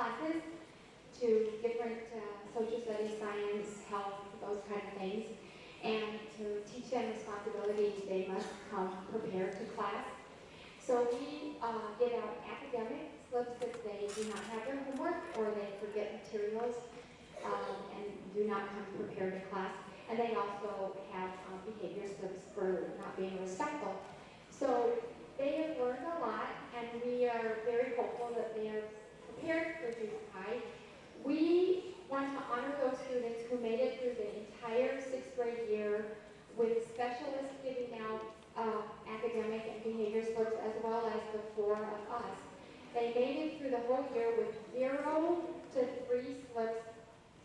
classes to different social studies, science, health, those kind of things. And to teach them responsibility, they must come prepared to class. So we give out academic slips if they do not have their homework or they forget materials and do not come prepared to class. And they also have behavior slips for not being respectful. So they have learned a lot, and we are very hopeful that they are prepared for junior high. We want to honor those students who made it through the entire 6th grade year with specialists giving out academic and behavior slips as well as the 4 of us. They made it through the whole year with 0 to 3 slips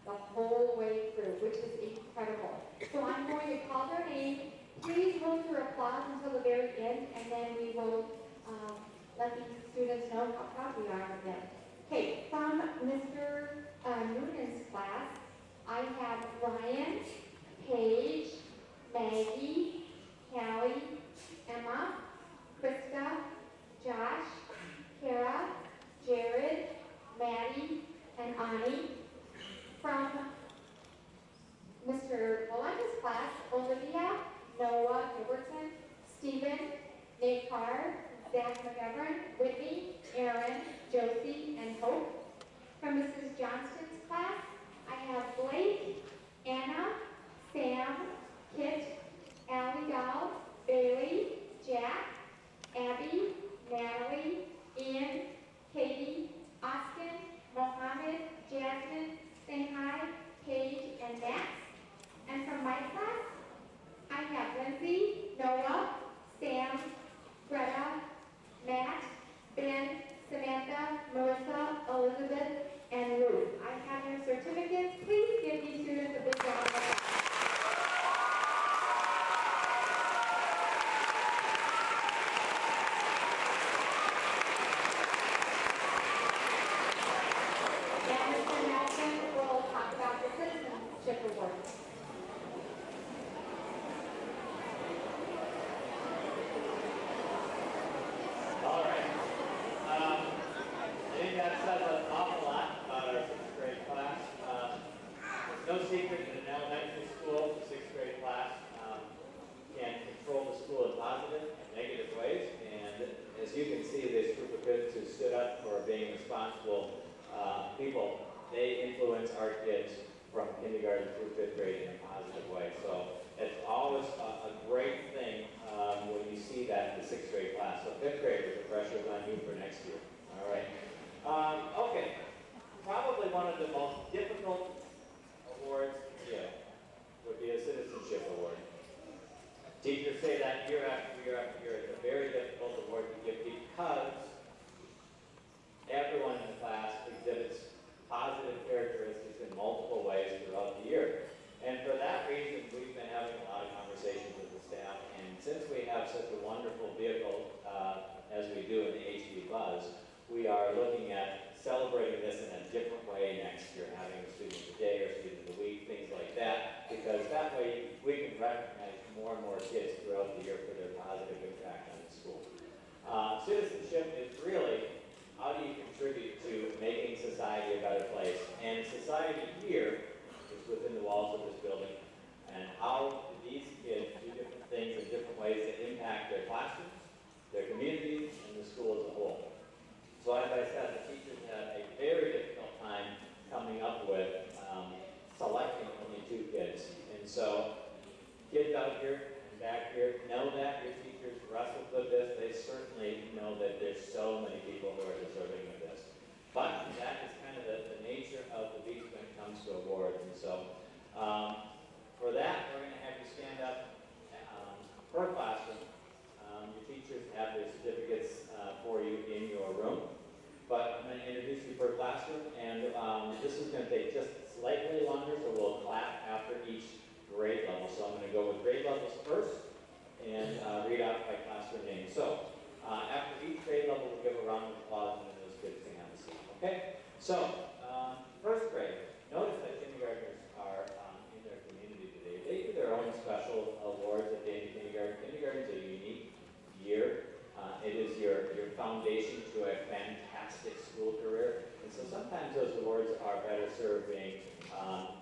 the whole way through, which is incredible. So I'm going to call their name. Please hold your applause until the very end, and then we will let these students know how proud we are of them. Okay, from Mr. Noonan's class, I have Ryan, Paige, Maggie, Callie, Emma, Krista, Josh, Kara, Jared, Maddie, and Ani. From Mr. Melinda's class, Olivia, Noah Gilbertson, Stephen, Nate Carr, Zach McGovern, Whitney, Aaron, Josie, and Hope. From Mrs. Johnston's class, I have Blake, Anna, Sam, Kit, Allie Doll, Bailey, Jack, Abby, Natalie, Ian, Katie, Austin, Mohammed, Jasmine, Shanghai, Paige, and Max. And from my class, I have Lindsay, Noah, Sam, Greta, Matt, Ben, Samantha, Melissa, Elizabeth, and Ruth. I have your certificates. Please give these students a big round of applause. Now Mr. Nelson will talk about the citizenship award. I think that says an awful lot about our 6th grade class. It's no secret that in elementary school, the 6th grade class can control the school in positive and negative ways. And as you can see, this group of kids who stood up for being responsible people, they influence our kids from kindergarten through 5th grade in a positive way. So it's always a great thing when you see that in the 6th grade class. So 5th grade, the pressure is on you for next year. All right. Okay. Probably one of the most difficult awards to give would be a citizenship award. Teachers say that year after year after year. It's a very difficult award to give because everyone in the class exhibits positive characteristics in multiple ways throughout the year. And for that reason, we've been having a lot of conversations with the staff. And since we have such a wonderful vehicle, as we do in the HB Buzz, we are looking at celebrating this in a different way next year, having a student of the day or student of the week, things like that, because that way we can recognize more and more kids throughout the year for their positive impact on the school. Citizenship is really, how do you contribute to making society a better place? And society here is within the walls of this building. And how do these kids do different things in different ways that impact their classrooms, their communities, and the school as a whole? So as I said, the teachers had a very difficult time coming up with selecting only 2 kids. And so kids out here and back here know that. Your teachers wrestled with this. They certainly know that there's so many people who are deserving of this. But that is kind of the nature of the beast when it comes to awards. And so for that, we're going to have you stand up per classroom. Your teachers have their certificates for you in your room. But I'm going to introduce you per classroom, and this is going to take just slightly longer, so we'll clap after each grade level. So I'm going to go with grade levels first and read out by classroom name. So after each grade level, we'll give a round of applause, and then those kids can have a seat. Okay? So 1st grade, notice that kindergartners are in their community today. They do their own special awards at the end of kindergarten. Kindergarten is a unique year. It is your foundation to a fantastic school career. And so sometimes better serving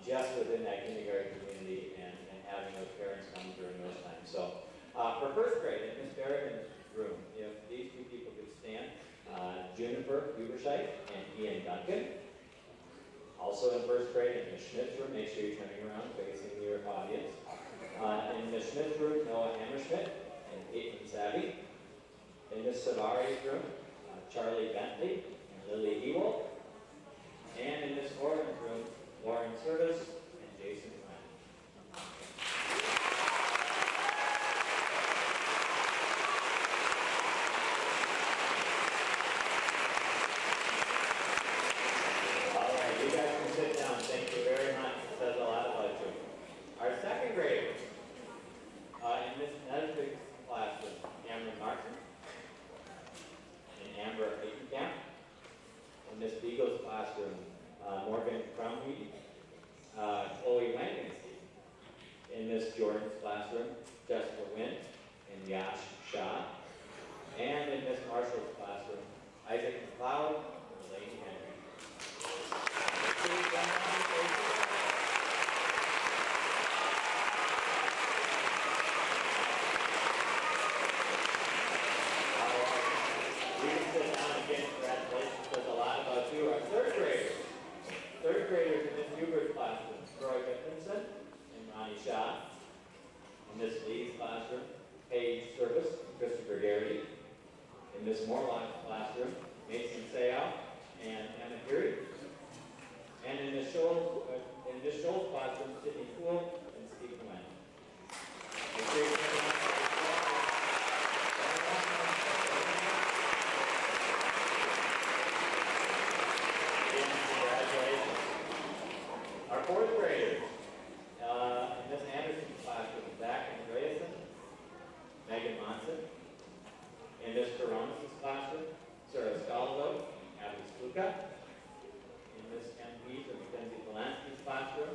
just within that kindergarten community and having those parents come during those times. So for first grade, in Ms. Berrigan's room, if these two people could stand, Juniper Huberscheid and Ian Duncan. Also in first grade, in Ms. Schmidt's room, make sure you're turning around facing your audience. In Ms. Schmidt's room, Noah Hammerschmidt and Caitlin Savvy. In Ms. Savari's room, Charlie Bentley and Lily Ewald. And in Ms. Oren's room, Lauren Service and Jason Glenn. All right, you guys can sit down. Thank you very much. It says a lot about you. Our second graders, in Ms. Nesbitt's classroom, Cameron Martin and Amber Aikenkamp. In Ms. Beagle's classroom, Morgan Crumweed, Chloe Langenstein. In Ms. Jordan's classroom, Jessica Wynn and Yash Shah. And in Ms. Marshall's classroom, Isaac McLeod and Elaine Henry. You can sit down again. Congratulations. Says a lot about you. Our third graders. Third graders in Ms. Hubert's classroom, Troy Gutfinson and Ronnie Shaw. In Ms. Lee's classroom, Paige Service and Christopher Garrity. In Ms. Morlock's classroom, Mason Sayal and Emma Geary. And in Ms. Scholl's classroom, Sydney Poole and Steve Nguyen. Congratulations. Our fourth graders, in Ms. Anderson's classroom, Zach Andreasen, Megan Monson. In Ms. Coronas' classroom, Sarah Scalzo and Abby Sluka. In Ms. M.P.'s or Mackenzie Polanski's classroom,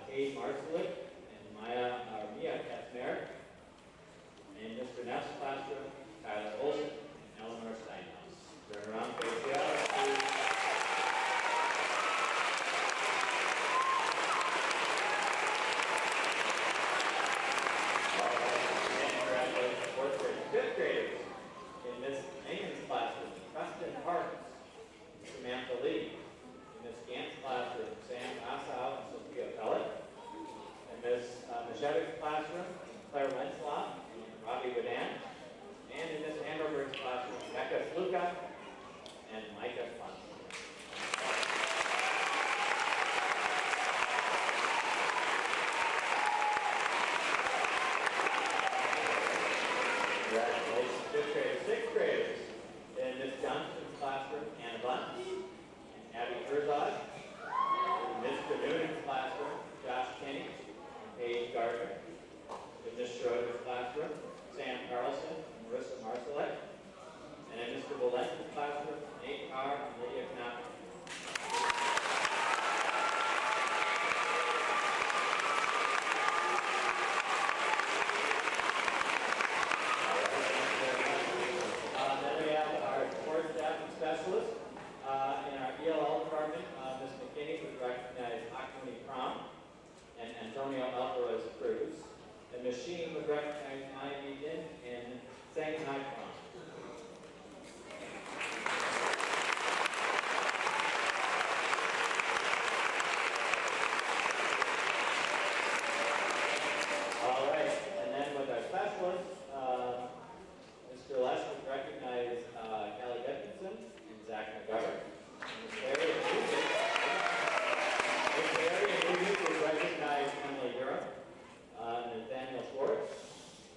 Kay Marcelik and Mia Katzmer. In Mr. Neff's classroom, Tyler Olson and Eleanor Steinhaus. Turn around, face the other. Fifth graders in Ms. Aingen's classroom, Preston Parks, Samantha Lee. In Ms. Gant's classroom, Sam Assow and Sophia Pellet. In Ms. Machevich's classroom, Claire Wenslop and Robbie Badan. And in Ms. Hamburger's classroom, Becca Sluka and Micah Fun. Congratulations, fifth graders. Sixth graders in Ms. Johnston's classroom, Anna Bunt and Abby Herzog. In Ms. Noonan classroom, Josh Kenny and Paige Gardner. In Ms. Schroeder's classroom, Sam Carlson and Marissa Marcelek. And in Mr. Valenti's classroom, Nate Carr and Lydia Knopper. Then we have our support staff and specialists. In our ELL department, Ms. McKinney was recognized Octony Prom and Antonio Alvarez Cruz. And Ms. Sheen was recognized Maya Egan and Shanghai Prom. All right, and then with our specialists, Mr. Les was recognized Kelly Dickinson and Zach McGovern. Ms. Barry and Lucas was recognized Emily Durham, Nathaniel Schwartz,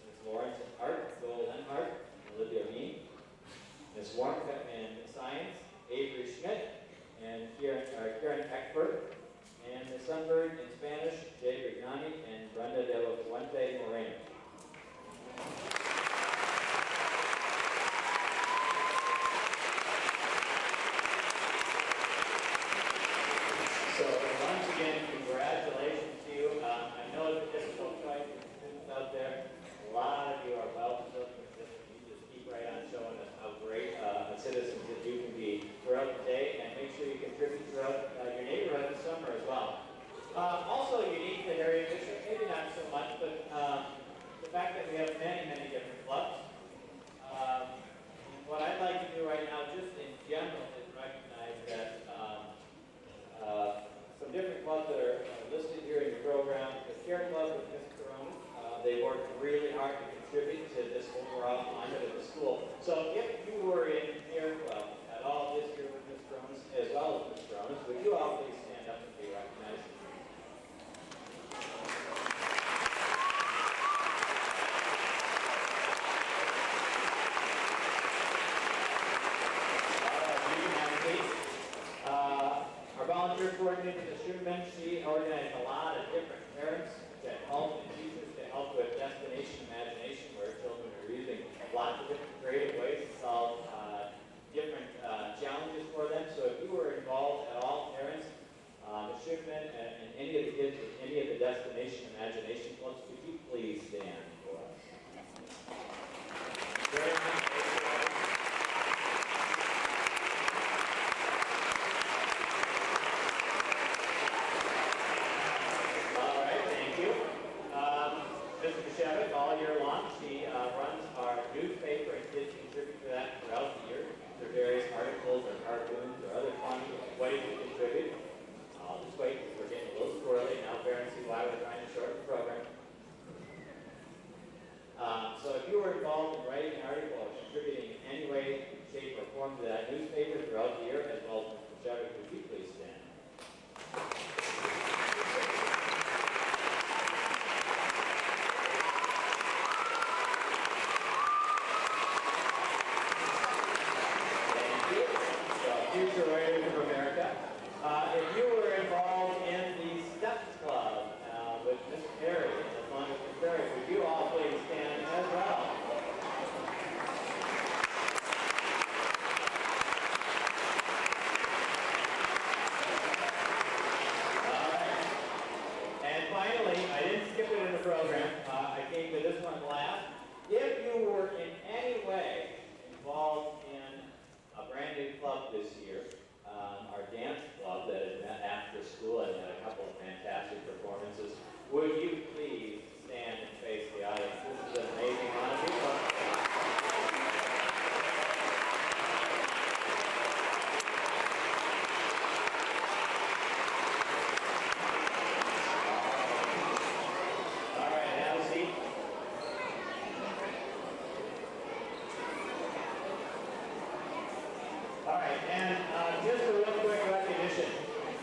Ms. Lawrence Hart, Joel Lenhart, and Olivia Also unique to Harriet Bishop, maybe not so much, but the fact that we have many, many different clubs. What I'd like to do right now, just in general, is recognize that some different clubs that are listed here in your program. The Care Club with Ms. Corona, they worked really hard to contribute to this overall climate of the school. So if you were in Care Club at all this year with Ms. Corona, as well as Ms. Corona, would you all please stand up and be recognized? Our volunteer coordinator, Ms. Schumann, she organized a lot of different parents to help and teachers to help with destination imagination, where children are using lots of different creative ways to solve different challenges for them. So if you were involved at all, parents, Ms. Schumann, and any of the kids with any of the destination imagination clubs, could you please stand for us? Very nice. Mr. Bishevik, all year long, she runs our newspaper, and kids contribute to that throughout the year through various articles or cartoons or other fun ways to contribute. I'll just wait because we're getting a little squirrely. Now parents see why we're trying to shorten the program. So if you were involved in writing an article or contributing in any way, shape, or form to that newspaper throughout the year, as well as Mr. Bishevik, would you please stand? Future Writers of America. If you were involved in the STEPS Club with Ms. Perry, and along with Ms. Perry, would you all please stand as well? All right. And finally, I didn't skip it in the program. I came to this one last. If you were in any way involved in a brand new club this year, our dance club that has met after school and had a couple of fantastic performances. Would you please stand and face the audience? This is an amazing amount of people. All right, have a seat. All right, and just a real quick recognition.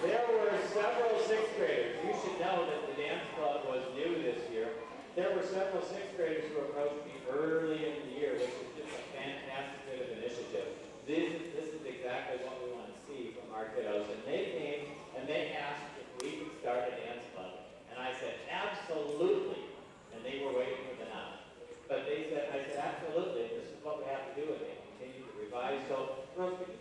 There were several sixth graders. You should know that the dance club was new this year. There were several sixth graders who approached me early in the year, which is just a fantastic bit of initiative. This is exactly what we want to see from our kiddos. And they came and they asked if we could start a dance club. And I said, absolutely. And they were waiting for the nod. But I said, absolutely. This is what we have to do, and they continue to revise. So, girls, could you